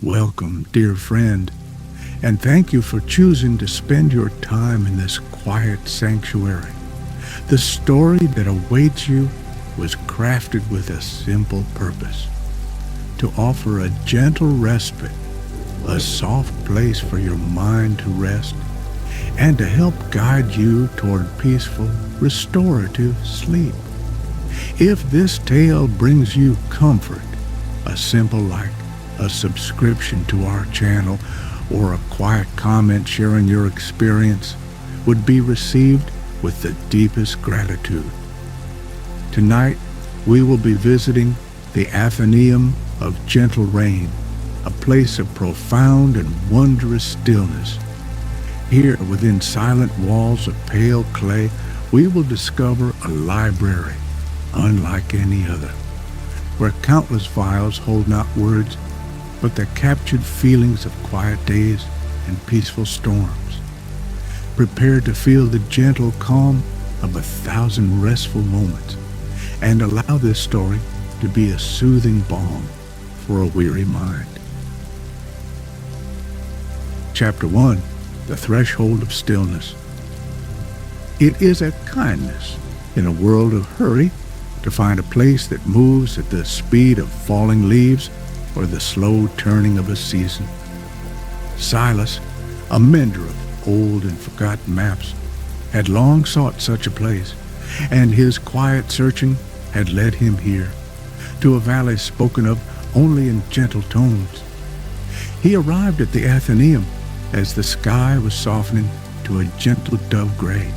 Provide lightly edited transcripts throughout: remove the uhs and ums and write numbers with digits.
Welcome, dear friend, and thank you for choosing to spend your time in this quiet sanctuary. The story that awaits you was crafted with a simple purpose: to offer a gentle respite, a soft place for your mind to rest, and to help guide you toward peaceful, restorative sleep. If this tale brings you comfort, a simple like a subscription to our channel or a quiet comment sharing your experience would be received with the deepest gratitude. Tonight, we will be visiting the Atheneum of Gentle Rain, a place of profound and wondrous stillness. Here, within silent walls of pale clay, we will discover a library unlike any other, where countless vials hold not words, but the captured feelings of quiet days and peaceful storms. Prepare to feel the gentle calm of 1,000 restful moments, and allow this story to be a soothing balm for a weary mind. Chapter 1. The Threshold of Stillness. It is a kindness in a world of hurry to find a place that moves at the speed of falling leaves or the slow turning of a season. Silas, a mender of old and forgotten maps, had long sought such a place, and his quiet searching had led him here, to a valley spoken of only in gentle tones. He arrived at the Atheneum as the sky was softening to a gentle dove gray,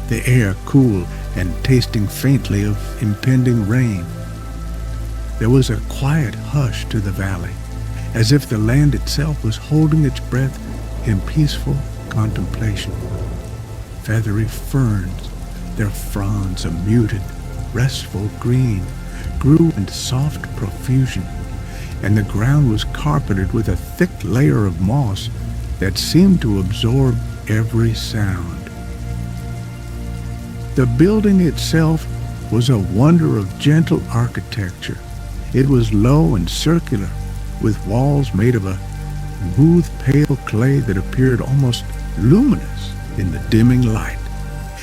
the air cool and tasting faintly of impending rain. There was a quiet hush to the valley, as if the land itself was holding its breath in peaceful contemplation. Feathery ferns, their fronds a muted, restful green, grew in soft profusion, and the ground was carpeted with a thick layer of moss that seemed to absorb every sound. The building itself was a wonder of gentle architecture. It was low and circular, with walls made of a smooth pale clay that appeared almost luminous in the dimming light.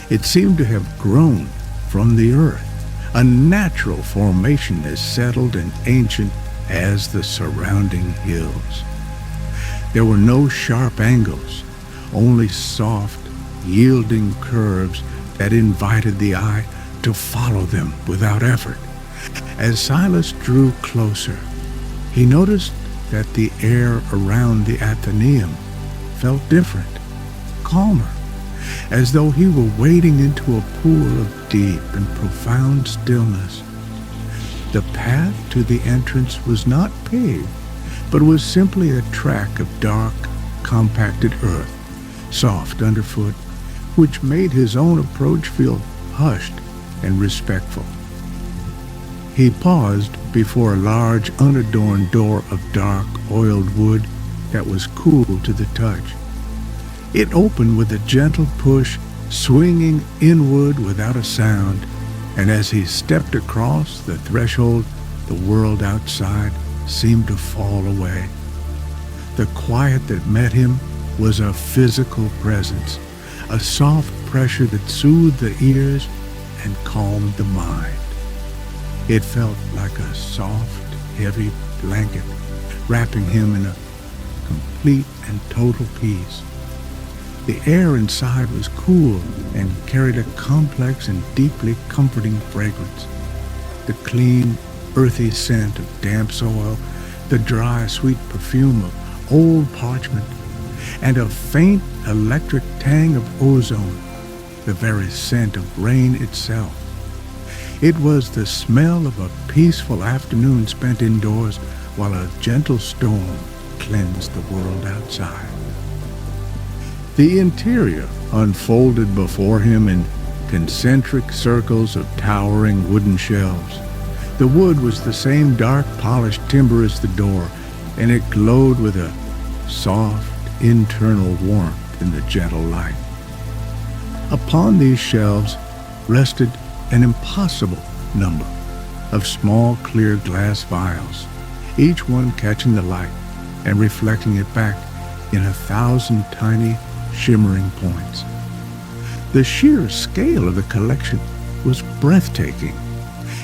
It seemed to have grown from the earth, a natural formation as settled and ancient as the surrounding hills. There were no sharp angles, only soft, yielding curves that invited the eye to follow them without effort. As Silas drew closer, he noticed that the air around the Atheneum felt different, calmer, as though he were wading into a pool of deep and profound stillness. The path to the entrance was not paved, but was simply a track of dark, compacted earth, soft underfoot, which made his own approach feel hushed and respectful. He paused before a large, unadorned door of dark, oiled wood that was cool to the touch. It opened with a gentle push, swinging inward without a sound, and as he stepped across the threshold, the world outside seemed to fall away. The quiet that met him was a physical presence, a soft pressure that soothed the ears and calmed the mind. It felt like a soft, heavy blanket, wrapping him in a complete and total peace. The air inside was cool and carried a complex and deeply comforting fragrance. The clean, earthy scent of damp soil, the dry, sweet perfume of old parchment, and a faint electric tang of ozone, the very scent of rain itself. It was the smell of a peaceful afternoon spent indoors while a gentle storm cleansed the world outside. The interior unfolded before him in concentric circles of towering wooden shelves. The wood was the same dark polished timber as the door, and it glowed with a soft internal warmth in the gentle light. Upon these shelves rested an impossible number of small clear glass vials, each one catching the light and reflecting it back in 1,000 tiny, shimmering points. The sheer scale of the collection was breathtaking,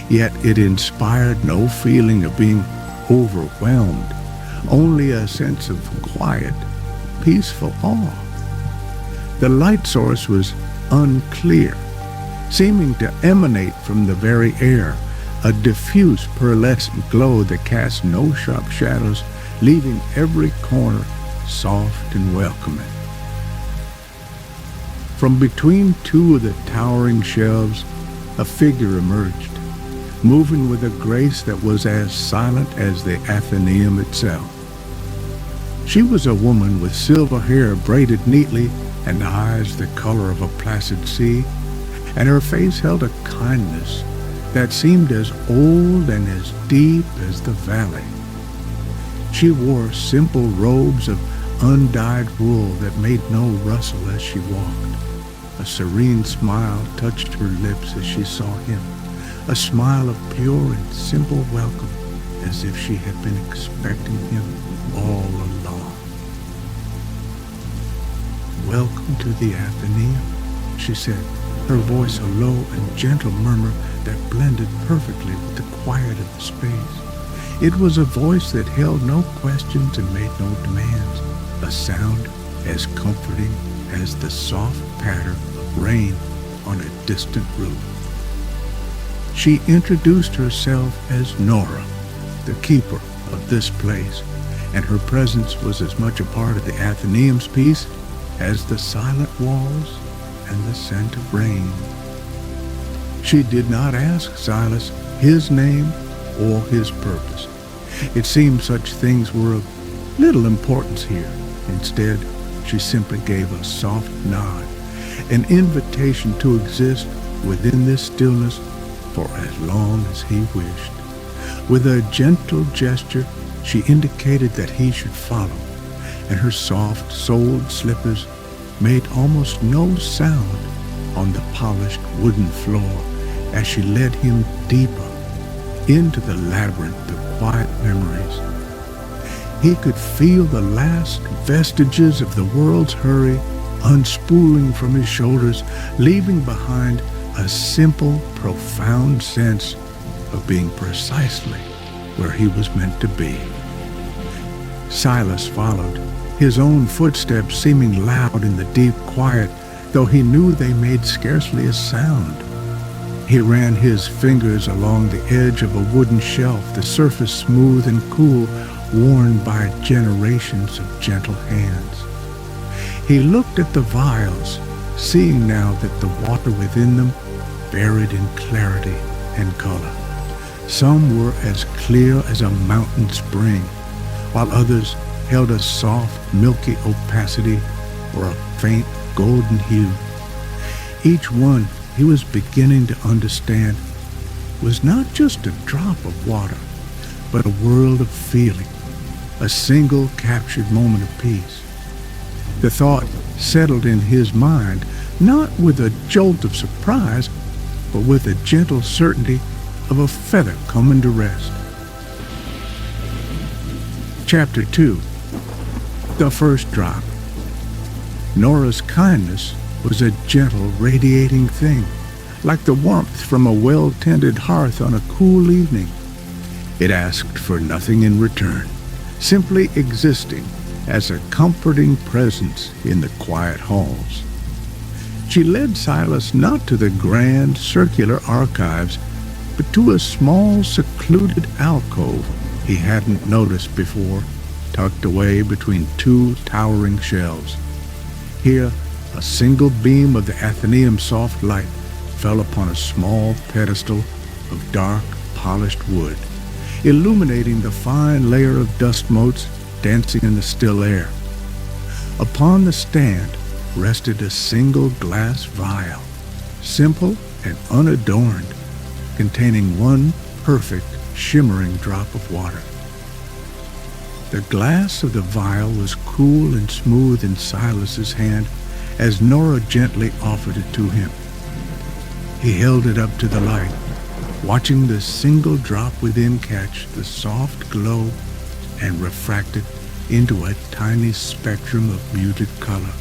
yet it inspired no feeling of being overwhelmed, only a sense of quiet, peaceful awe. The light source was unclear, seeming to emanate from the very air, a diffuse pearlescent glow that cast no sharp shadows, leaving every corner soft and welcoming. From between two of the towering shelves, a figure emerged, moving with a grace that was as silent as the Atheneum itself. She was a woman with silver hair braided neatly and eyes the color of a placid sea, and her face held a kindness that seemed as old and as deep as the valley. She wore simple robes of undyed wool that made no rustle as she walked. A serene smile touched her lips as she saw him, a smile of pure and simple welcome, as if she had been expecting him all along. "Welcome to the Atheneum," she said, her voice a low and gentle murmur that blended perfectly with the quiet of the space. It was a voice that held no questions and made no demands, a sound as comforting as the soft patter of rain on a distant roof. She introduced herself as Nora, the keeper of this place, and her presence was as much a part of the Atheneum's peace as the silent walls and the scent of rain. She did not ask Silas his name or his purpose. It seemed such things were of little importance here. Instead, she simply gave a soft nod, an invitation to exist within this stillness for as long as he wished. With a gentle gesture, she indicated that he should follow, and her soft-soled slippers made almost no sound on the polished wooden floor as she led him deeper into the labyrinth of quiet memories. He could feel the last vestiges of the world's hurry unspooling from his shoulders, leaving behind a simple, profound sense of being precisely where he was meant to be. Silas followed, his own footsteps seeming loud in the deep quiet, though he knew they made scarcely a sound. He ran his fingers along the edge of a wooden shelf, the surface smooth and cool, worn by generations of gentle hands. He looked at the vials, seeing now that the water within them varied in clarity and color. Some were as clear as a mountain spring, while others held a soft, milky opacity or a faint golden hue. Each one, he was beginning to understand, was not just a drop of water, but a world of feeling, a single captured moment of peace. The thought settled in his mind, not with a jolt of surprise, but with a gentle certainty of a feather coming to rest. Chapter 2. The First Drop. Nora's kindness was a gentle, radiating thing, like the warmth from a well-tended hearth on a cool evening. It asked for nothing in return, simply existing as a comforting presence in the quiet halls. She led Silas not to the grand circular archives, but to a small secluded alcove he hadn't noticed before, tucked away between two towering shelves. Here, a single beam of the Atheneum's soft light fell upon a small pedestal of dark, polished wood, illuminating the fine layer of dust motes dancing in the still air. Upon the stand rested a single glass vial, simple and unadorned, containing one perfect, shimmering drop of water. The glass of the vial was cool and smooth in Silas's hand as Nora gently offered it to him. He held it up to the light, watching the single drop within catch the soft glow and refract it into a tiny spectrum of muted color.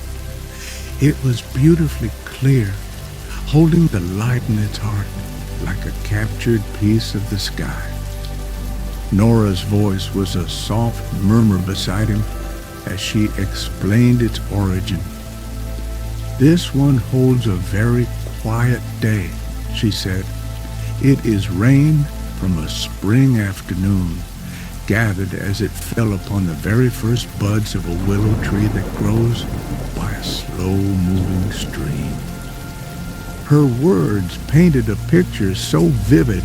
It was beautifully clear, holding the light in its heart like a captured piece of the sky. Nora's voice was a soft murmur beside him as she explained its origin. "This one holds a very quiet day," she said. "It is rain from a spring afternoon, gathered as it fell upon the very first buds of a willow tree that grows by a slow-moving stream." Her words painted a picture so vivid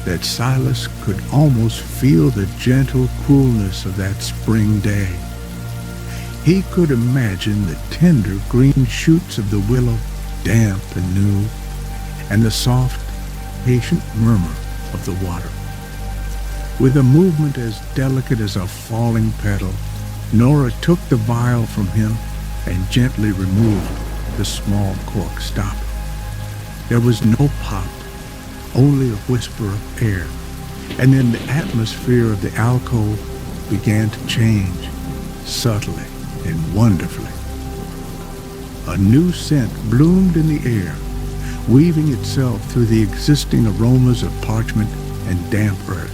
that Silas could almost feel the gentle coolness of that spring day. He could imagine the tender green shoots of the willow, damp and new, and the soft, patient murmur of the water. With a movement as delicate as a falling petal, Nora took the vial from him and gently removed the small cork stopper. There was no pop, only a whisper of air, and then the atmosphere of the alcove began to change, subtly and wonderfully. A new scent bloomed in the air, weaving itself through the existing aromas of parchment and damp earth.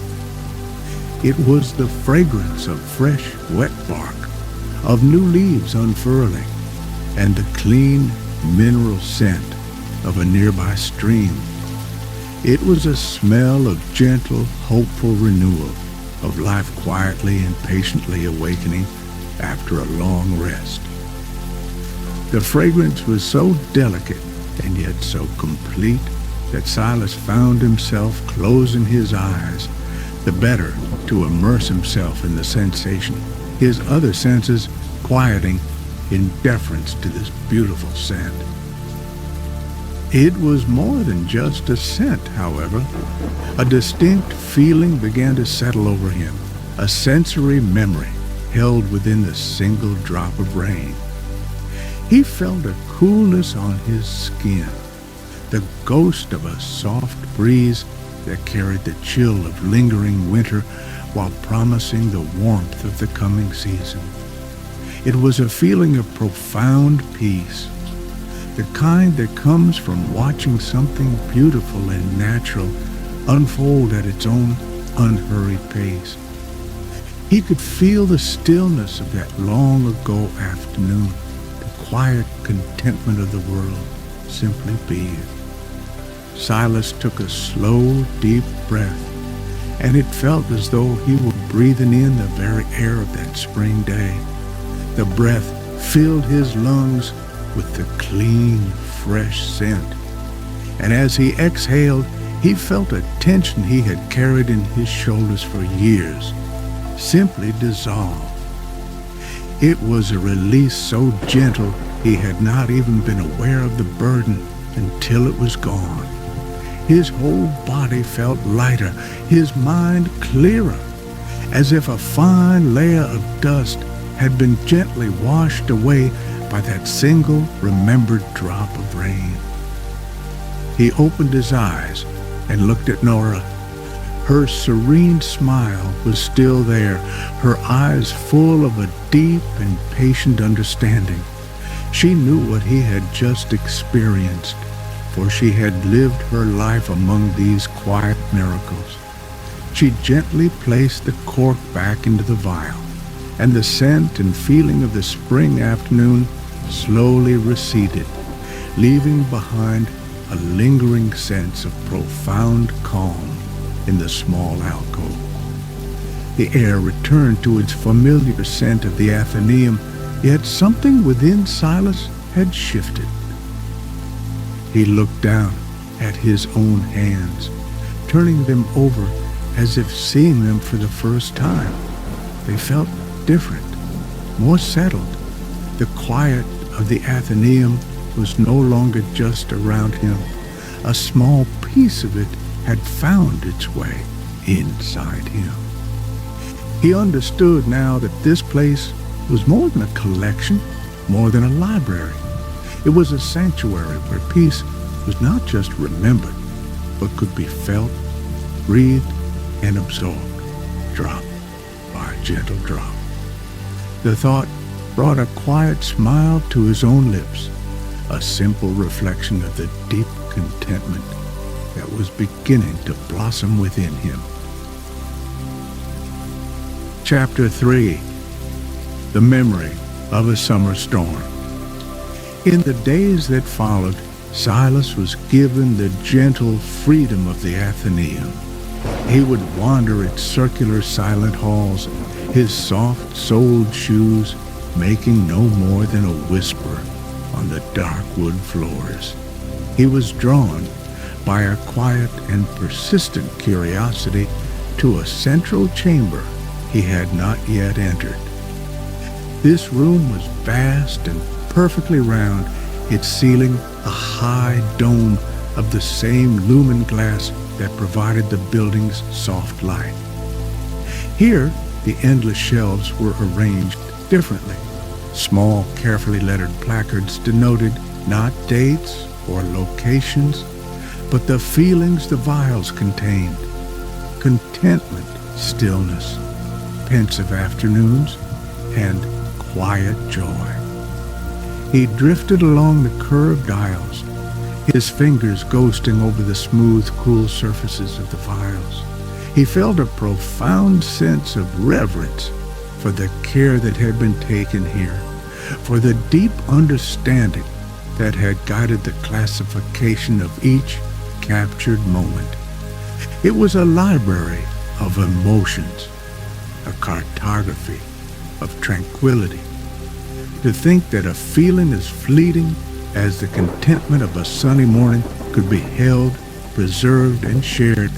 It was the fragrance of fresh, wet bark, of new leaves unfurling, and the clean, mineral scent of a nearby stream. It was a smell of gentle, hopeful renewal, of life quietly and patiently awakening after a long rest. The fragrance was so delicate and yet so complete that Silas found himself closing his eyes, the better to immerse himself in the sensation, his other senses quieting in deference to this beautiful scent. It was more than just a scent, however. A distinct feeling began to settle over him, a sensory memory held within the single drop of rain. He felt a coolness on his skin, the ghost of a soft breeze that carried the chill of lingering winter while promising the warmth of the coming season. It was a feeling of profound peace, the kind that comes from watching something beautiful and natural unfold at its own unhurried pace. He could feel the stillness of that long-ago afternoon, the quiet contentment of the world simply being. Silas took a slow, deep breath, and it felt as though he were breathing in the very air of that spring day. The breath filled his lungs with the clean, fresh scent, and as he exhaled, he felt a tension he had carried in his shoulders for years simply dissolve. It was a release so gentle he had not even been aware of the burden until it was gone. His whole body felt lighter, his mind clearer, as if a fine layer of dust had been gently washed away by that single remembered drop of rain. He opened his eyes and looked at Nora. Her serene smile was still there, her eyes full of a deep and patient understanding. She knew what he had just experienced, for she had lived her life among these quiet miracles. She gently placed the cork back into the vial, and the scent and feeling of the spring afternoon slowly receded, leaving behind a lingering sense of profound calm in the small alcove. The air returned to its familiar scent of the Atheneum, yet something within Silas had shifted. He looked down at his own hands, turning them over as if seeing them for the first time. They felt different, more settled. The quiet of the Atheneum was no longer just around him. A small piece of it had found its way inside him. He understood now that this place was more than a collection, more than a library. It was a sanctuary where peace was not just remembered, but could be felt, breathed, and absorbed, drop by gentle drop. The thought brought a quiet smile to his own lips, a simple reflection of the deep contentment that was beginning to blossom within him. Chapter 3. The Memory of a Summer Storm. In the days that followed, Silas was given the gentle freedom of the Atheneum. He would wander its circular silent halls, his soft-soled shoes making no more than a whisper on the dark wood floors. He was drawn by a quiet and persistent curiosity to a central chamber he had not yet entered. This room was vast and perfectly round, its ceiling a high dome of the same lumen glass that provided the building's soft light. Here, the endless shelves were arranged differently. Small, carefully lettered placards denoted not dates or locations, but the feelings the vials contained: contentment, stillness, pensive afternoons, and quiet joy. He drifted along the curved aisles, his fingers ghosting over the smooth, cool surfaces of the vials. He felt a profound sense of reverence for the care that had been taken here, for the deep understanding that had guided the classification of each captured moment. It was a library of emotions, a cartography of tranquility. To think that a feeling as fleeting as the contentment of a sunny morning could be held, preserved, and shared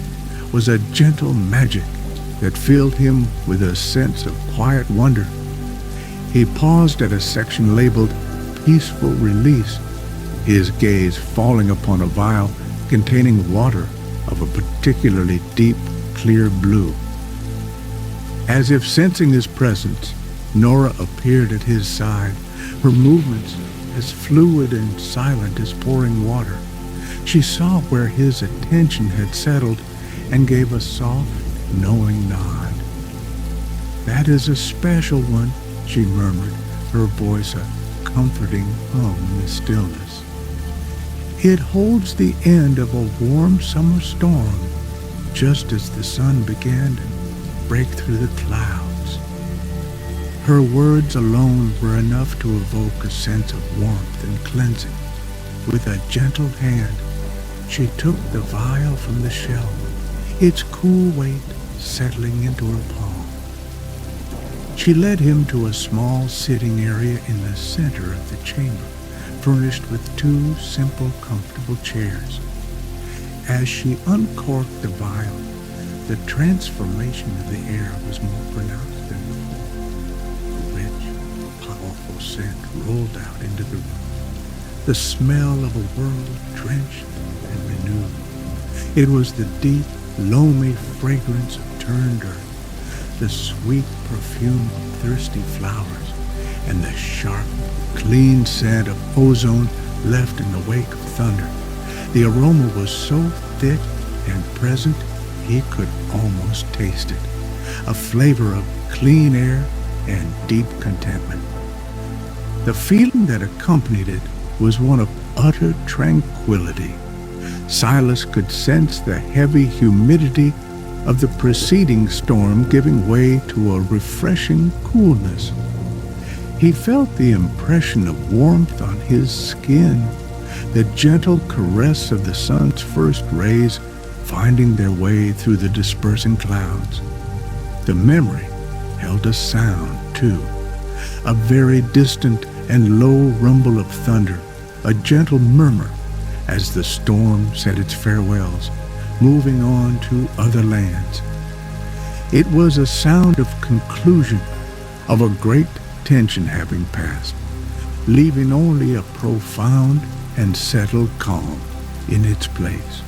was a gentle magic that filled him with a sense of quiet wonder. He paused at a section labeled Peaceful Release, his gaze falling upon a vial containing water of a particularly deep, clear blue. As if sensing his presence, Nora appeared at his side, her movements as fluid and silent as pouring water. She saw where his attention had settled and gave a soft, knowing nod. "That is a special one," she murmured, her voice a comforting hum in the stillness. "It holds the end of a warm summer storm, just as the sun began to break through the clouds." Her words alone were enough to evoke a sense of warmth and cleansing. With a gentle hand, she took the vial from the shelf, its cool weight settling into her palm. She led him to a small sitting area in the center of the chamber, furnished with two simple, comfortable chairs. As she uncorked the vial, the transformation of the air was more pronounced than before. A rich, powerful scent rolled out into the room, the smell of a world drenched and renewed. It was the deep, loamy fragrance of turned earth, the sweet perfume of thirsty flowers, and the sharp, clean scent of ozone left in the wake of thunder. The aroma was so thick and present he could almost taste it, a flavor of clean air and deep contentment. The feeling that accompanied it was one of utter tranquility. Silas could sense the heavy humidity of the preceding storm giving way to a refreshing coolness. He felt the impression of warmth on his skin, the gentle caress of the sun's first rays finding their way through the dispersing clouds. The memory held a sound, too, a very distant and low rumble of thunder, a gentle murmur as the storm said its farewells, moving on to other lands. It was a sound of conclusion, of a great tension having passed, leaving only a profound and settled calm in its place.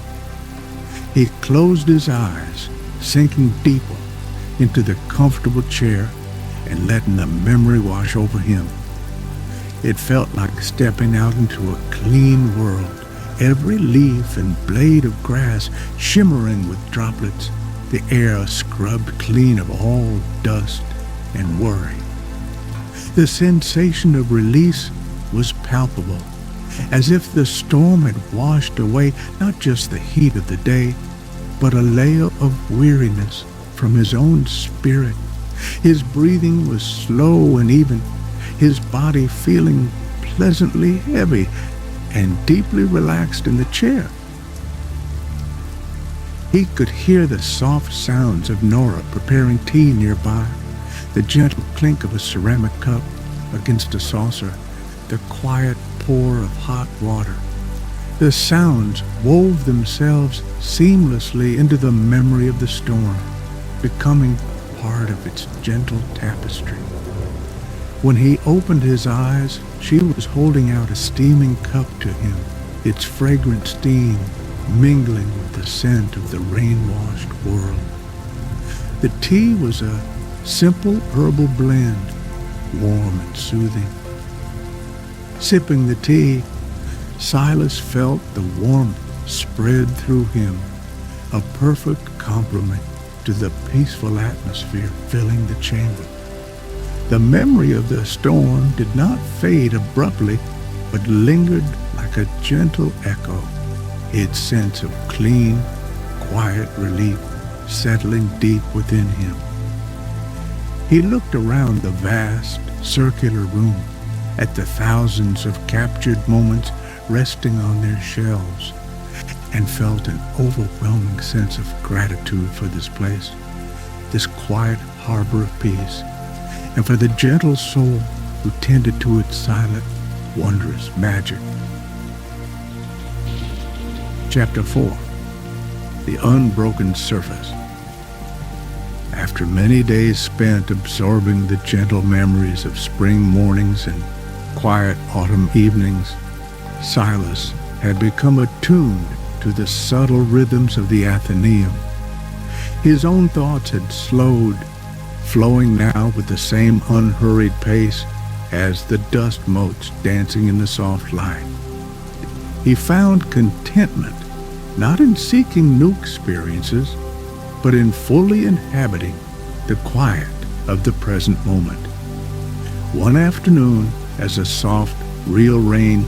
He closed his eyes, sinking deeper into the comfortable chair and letting the memory wash over him. It felt like stepping out into a clean world, every leaf and blade of grass shimmering with droplets, the air scrubbed clean of all dust and worry. The sensation of release was palpable, as if the storm had washed away not just the heat of the day, but a layer of weariness from his own spirit. His breathing was slow and even, his body feeling pleasantly heavy and deeply relaxed in the chair. He could hear the soft sounds of Nora preparing tea nearby, the gentle clink of a ceramic cup against a saucer, the quiet pour of hot water. The sounds wove themselves seamlessly into the memory of the storm, becoming part of its gentle tapestry. When he opened his eyes, she was holding out a steaming cup to him, its fragrant steam mingling with the scent of the rain-washed world. The tea was a simple herbal blend, warm and soothing. Sipping the tea, Silas felt the warmth spread through him, a perfect complement to the peaceful atmosphere filling the chamber. The memory of the storm did not fade abruptly, but lingered like a gentle echo, its sense of clean, quiet relief settling deep within him. He looked around the vast, circular room, at the thousands of captured moments resting on their shelves, and felt an overwhelming sense of gratitude for this place, this quiet harbor of peace, and for the gentle soul who tended to its silent, wondrous magic. Chapter 4. The Unbroken Surface. After many days spent absorbing the gentle memories of spring mornings and quiet autumn evenings, Silas had become attuned to the subtle rhythms of the Atheneum. His own thoughts had slowed, flowing now with the same unhurried pace as the dust motes dancing in the soft light. He found contentment not in seeking new experiences, but in fully inhabiting the quiet of the present moment. One afternoon, as a soft, real rain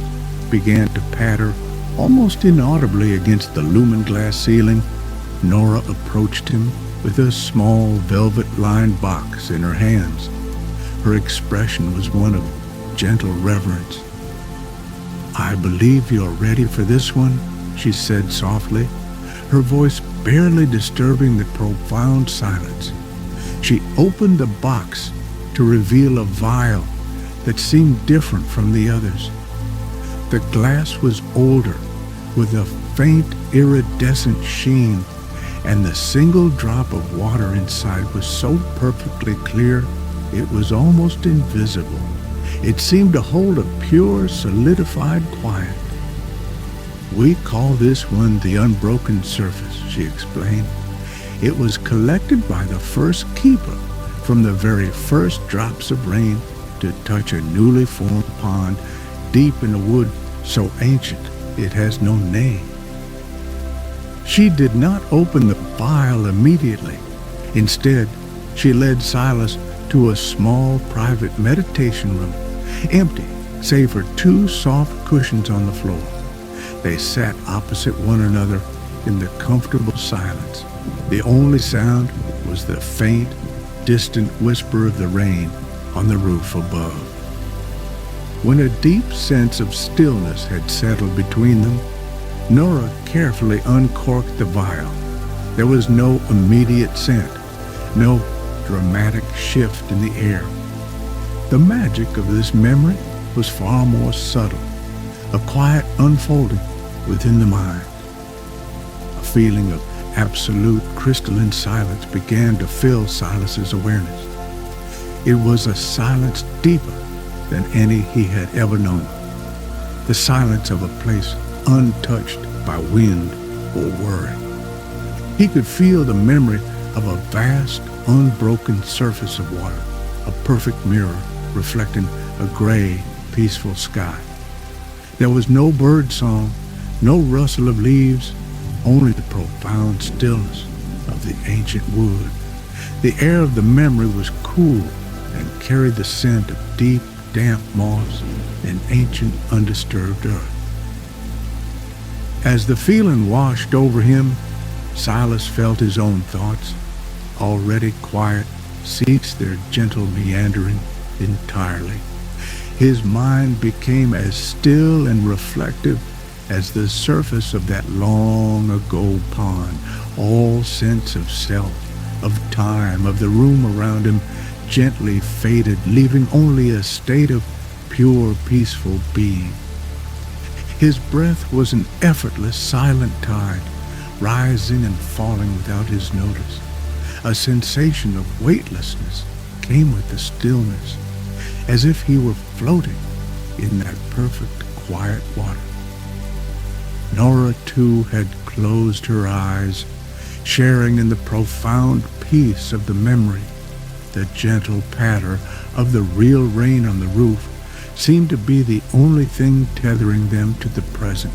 began to patter almost inaudibly against the lumen glass ceiling, Nora approached him with a small velvet-lined box in her hands. Her expression was one of gentle reverence. "I believe you're ready for this one," she said softly, her voice barely disturbing the profound silence. She opened the box to reveal a vial that seemed different from the others. The glass was older, with a faint iridescent sheen, and the single drop of water inside was so perfectly clear it was almost invisible. It seemed to hold a pure, solidified quiet. "We call this one the Unbroken Surface," she explained. "It was collected by the first keeper from the very first drops of rain to touch a newly formed pond deep in a wood so ancient it has no name." She did not open the vial immediately. Instead, she led Silas to a small private meditation room, empty save for two soft cushions on the floor. They sat opposite one another in the comfortable silence. The only sound was the faint, distant whisper of the rain on the roof above. When a deep sense of stillness had settled between them, Nora carefully uncorked the vial. There was no immediate scent, no dramatic shift in the air. The magic of this memory was far more subtle, a quiet unfolding within the mind. A feeling of absolute crystalline silence began to fill Silas's awareness. It was a silence deeper than any he had ever known, the silence of a place untouched by wind or worry. He could feel the memory of a vast, unbroken surface of water, a perfect mirror reflecting a gray, peaceful sky. There was no bird song, no rustle of leaves, only the profound stillness of the ancient wood. The air of the memory was cool, and carried the scent of deep, damp moss and ancient, undisturbed earth. As the feeling washed over him, Silas felt his own thoughts, already quiet, cease their gentle meandering entirely. His mind became as still and reflective as the surface of that long-ago pond. All sense of self, of time, of the room around him gently faded, leaving only a state of pure, peaceful being. His breath was an effortless, silent tide, rising and falling without his notice. A sensation of weightlessness came with the stillness, as if he were floating in that perfect, quiet water. Nora, too, had closed her eyes, sharing in the profound peace of the memory. The gentle patter of the real rain on the roof seemed to be the only thing tethering them to the present,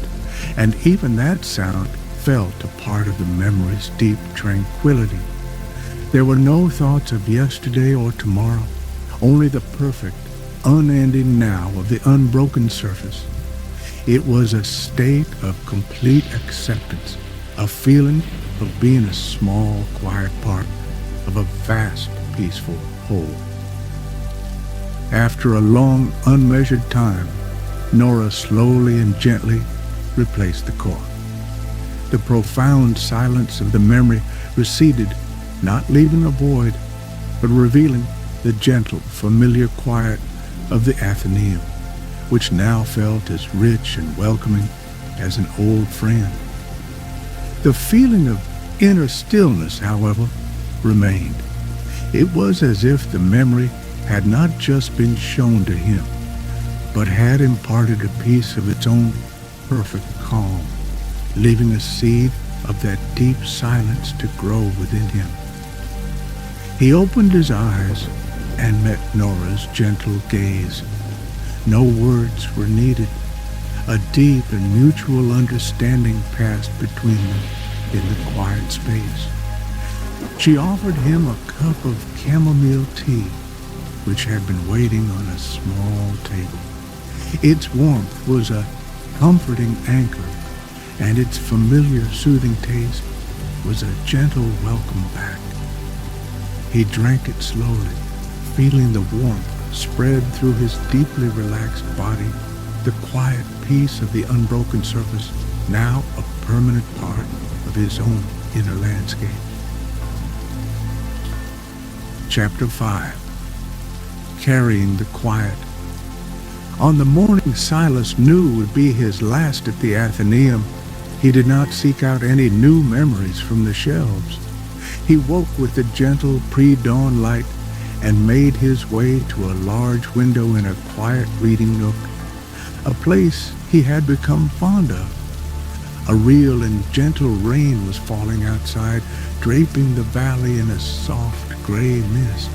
and even that sound felt a part of the memory's deep tranquility. There were no thoughts of yesterday or tomorrow, only the perfect, unending now of the unbroken surface. It was a state of complete acceptance, a feeling of being a small, quiet part of a vast, peaceful whole. After a long, unmeasured time, Nora slowly and gently replaced the cork. The profound silence of the memory receded, not leaving a void, but revealing the gentle, familiar quiet of the Atheneum, which now felt as rich and welcoming as an old friend. The feeling of inner stillness, however, remained. It was as if the memory had not just been shown to him, but had imparted a piece of its own perfect calm, leaving a seed of that deep silence to grow within him. He opened his eyes and met Nora's gentle gaze. No words were needed. A deep and mutual understanding passed between them in the quiet space. She offered him a cup of chamomile tea, which had been waiting on a small table. Its warmth was a comforting anchor, and its familiar, soothing taste was a gentle welcome back. He drank it slowly, feeling the warmth spread through his deeply relaxed body, the quiet peace of the unbroken surface, now a permanent part of his own inner landscape. Chapter 5. Carrying the Quiet. On the morning Silas knew would be his last at the Atheneum, he did not seek out any new memories from the shelves. He woke with the gentle pre-dawn light and made his way to a large window in a quiet reading nook, a place he had become fond of. A real and gentle rain was falling outside, draping the valley in a soft gray mist.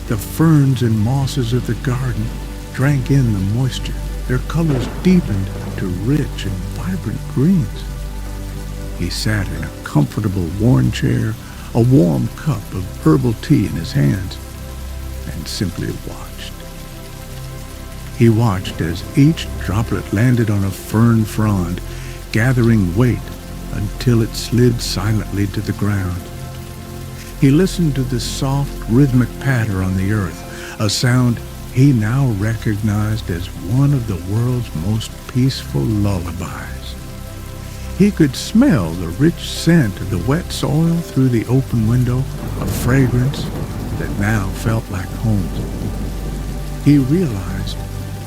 The ferns and mosses of the garden drank in the moisture. Their colors deepened to rich and vibrant greens. He sat in a comfortable worn chair, a warm cup of herbal tea in his hands, and simply watched. He watched as each droplet landed on a fern frond, gathering weight until it slid silently to the ground. He listened to the soft, rhythmic patter on the earth, a sound he now recognized as one of the world's most peaceful lullabies. He could smell the rich scent of the wet soil through the open window, a fragrance that now felt like home. He realized,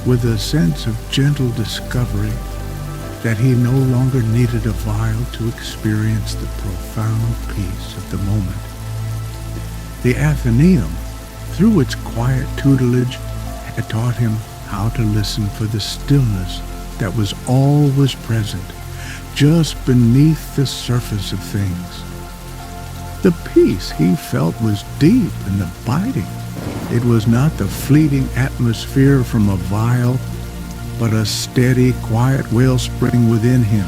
with a sense of gentle discovery, that he no longer needed a vial to experience the profound peace of the moment. The Atheneum, through its quiet tutelage, had taught him how to listen for the stillness that was always present, just beneath the surface of things. The peace he felt was deep and abiding. It was not the fleeting atmosphere from a vial, but a steady, quiet wellspring within him.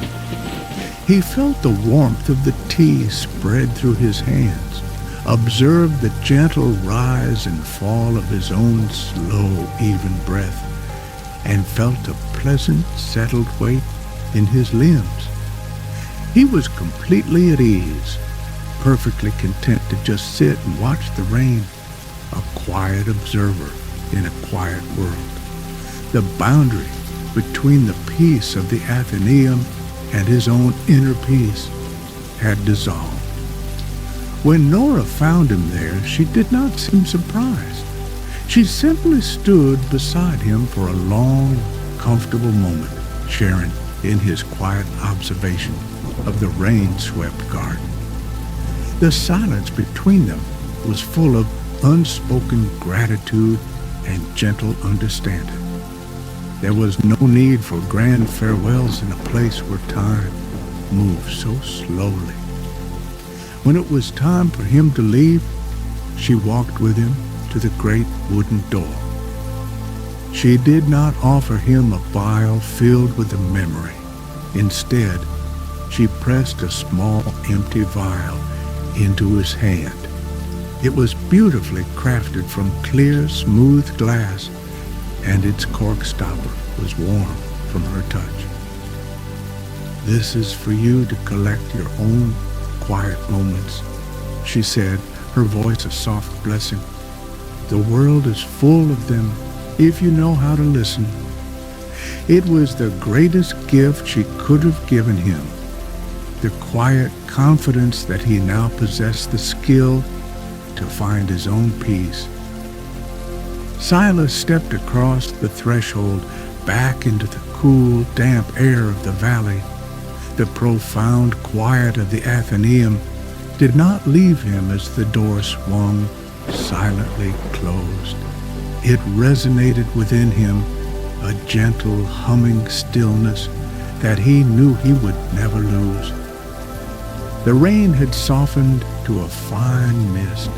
He felt the warmth of the tea spread through his hands, observed the gentle rise and fall of his own slow, even breath, and felt a pleasant, settled weight in his limbs. He was completely at ease, perfectly content to just sit and watch the rain, a quiet observer in a quiet world. The boundary between the peace of the Atheneum and his own inner peace had dissolved. When Nora found him there, she did not seem surprised. She simply stood beside him for a long, comfortable moment, sharing in his quiet observation of the rain-swept garden. The silence between them was full of unspoken gratitude and gentle understanding. There was no need for grand farewells in a place where time moved so slowly. When it was time for him to leave, she walked with him to the great wooden door. She did not offer him a vial filled with a memory. Instead, she pressed a small empty vial into his hand. It was beautifully crafted from clear, smooth glass, and its cork stopper was warm from her touch. "This is for you to collect your own quiet moments," she said, her voice a soft blessing. "The world is full of them if you know how to listen." It was the greatest gift she could have given him, the quiet confidence that he now possessed the skill to find his own peace. Silas stepped across the threshold back into the cool, damp air of the valley. The profound quiet of the Atheneum did not leave him as the door swung silently closed. It resonated within him, a gentle, humming stillness that he knew he would never lose. The rain had softened to a fine mist,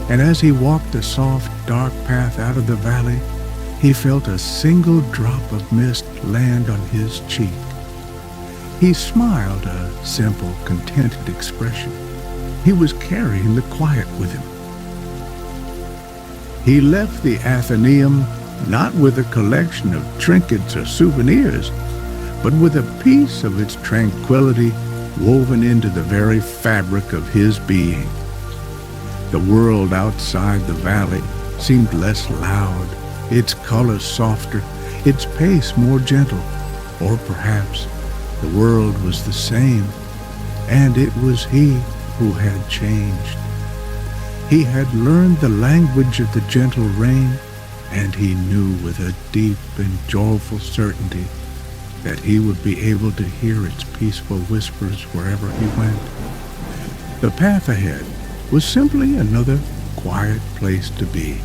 and as he walked the soft, dark path out of the valley, he felt a single drop of mist land on his cheek. He smiled, a simple, contented expression. He was carrying the quiet with him. He left the Atheneum not with a collection of trinkets or souvenirs, but with a piece of its tranquility woven into the very fabric of his being. The world outside the valley seemed less loud, its colors softer, its pace more gentle, or perhaps the world was the same, and it was he who had changed. He had learned the language of the gentle rain, and he knew with a deep and joyful certainty that he would be able to hear its peaceful whispers wherever he went. The path ahead was simply another quiet place to be.